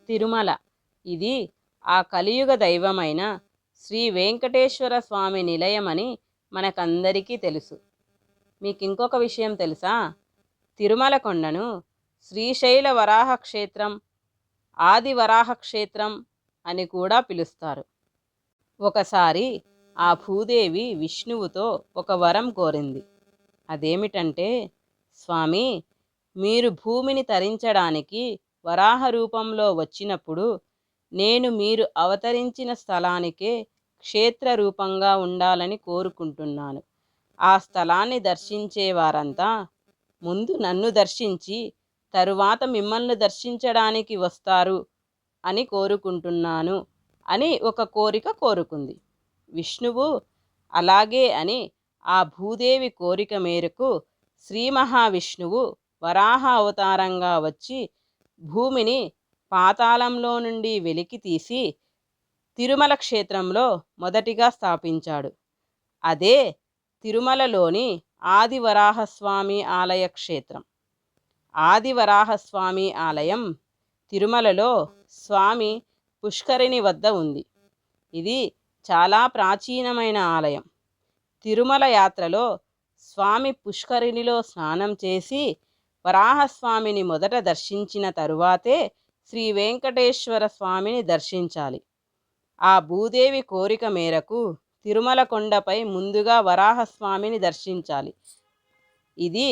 తిరుమల ఇది ఆ కలియుగ దైవమైన శ్రీ వెంకటేశ్వర స్వామి నిలయమని మనకందరికీ తెలుసు. మీకు ఇంకొక విషయం తెలుసా? తిరుమల కొండను శ్రీశైల వరాహ క్షేత్రం, ఆది వరాహ క్షేత్రం అని కూడా పిలుస్తారు. ఒకసారి ఆ భూదేవి విష్ణువుతో ఒక వరం కోరింది. అదేమిటంటే, స్వామి, మీరు భూమిని తరించడానికి వరాహ రూపంలో వచ్చినప్పుడు నేను మీరు అవతరించిన స్థలానికే క్షేత్ర రూపంగా ఉండాలని కోరుకుంటున్నాను. ఆ స్థలాన్ని దర్శించే వారంతా ముందు నన్ను దర్శించి తరువాత మిమ్మల్ని దర్శించడానికి వస్తారు అని కోరుకుంటున్నాను అని ఒక కోరిక కోరుకుంది. విష్ణువు అలాగే అని ఆ భూదేవి కోరిక మేరకు శ్రీ మహావిష్ణువు వరాహ అవతారంగా వచ్చి భూమిని పాతాళంలో నుండి వెలికి తీసి తిరుమల క్షేత్రంలో మొదటిగా స్థాపించాడు. అదే తిరుమలలోని ఆదివరాహస్వామి ఆలయ క్షేత్రం. ఆదివరాహస్వామి ఆలయం తిరుమలలో స్వామి పుష్కరిణి వద్ద ఉంది. ఇది చాలా ప్రాచీనమైన ఆలయం. తిరుమల యాత్రలో స్వామి పుష్కరిణిలో స్నానం చేసి వరాహస్వామిని మొదట దర్శించిన తరువాతే శ్రీ వెంకటేశ్వర స్వామిని దర్శించాలి. ఆ భూదేవి కోరిక మేరకు తిరుమల కొండపై ముందుగా వరాహస్వామిని దర్శించాలి. ఇది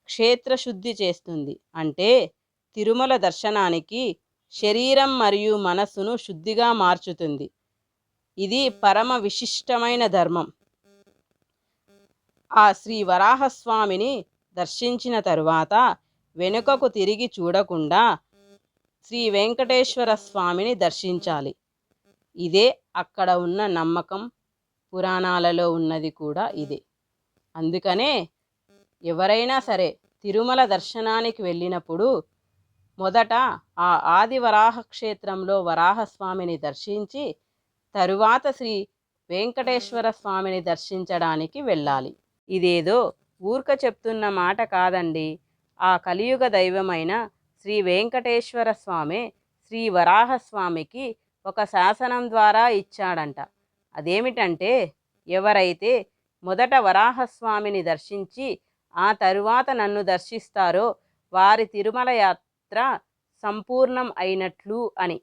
క్షేత్రశుద్ధి చేస్తుంది. అంటే తిరుమల దర్శనానికి శరీరం మరియు మనస్సును శుద్ధిగా మార్చుతుంది. ఇది పరమ విశిష్టమైన ధర్మం. ఆ శ్రీ వరాహస్వామిని దర్శించిన తరువాత వెనుకకు తిరిగి చూడకుండా శ్రీ వెంకటేశ్వర స్వామిని దర్శించాలి. ఇదే అక్కడ ఉన్న నమ్మకం. పురాణాలలో ఉన్నది కూడా ఇదే. అందుకనే ఎవరైనా సరే తిరుమల దర్శనానికి వెళ్ళినప్పుడు మొదట ఆ ఆది వరాహ క్షేత్రంలో వరాహస్వామిని దర్శించి తరువాత శ్రీ వెంకటేశ్వర స్వామిని దర్శించడానికి వెళ్ళాలి. ఇదేదో ఊర్క చెప్తున్న మాట కాదండి. ఆ కలియుగ దైవమైన శ్రీ వెంకటేశ్వర స్వామి శ్రీ వరాహస్వామికి ఒక శాసనం ద్వారా ఇచ్చాడంట. అదేమిటంటే, ఎవరైతే మొదట వరాహస్వామిని దర్శించి ఆ తరువాత నన్ను దర్శిస్తారో వారి తిరుమల యాత్ర సంపూర్ణం అయినట్లు అని.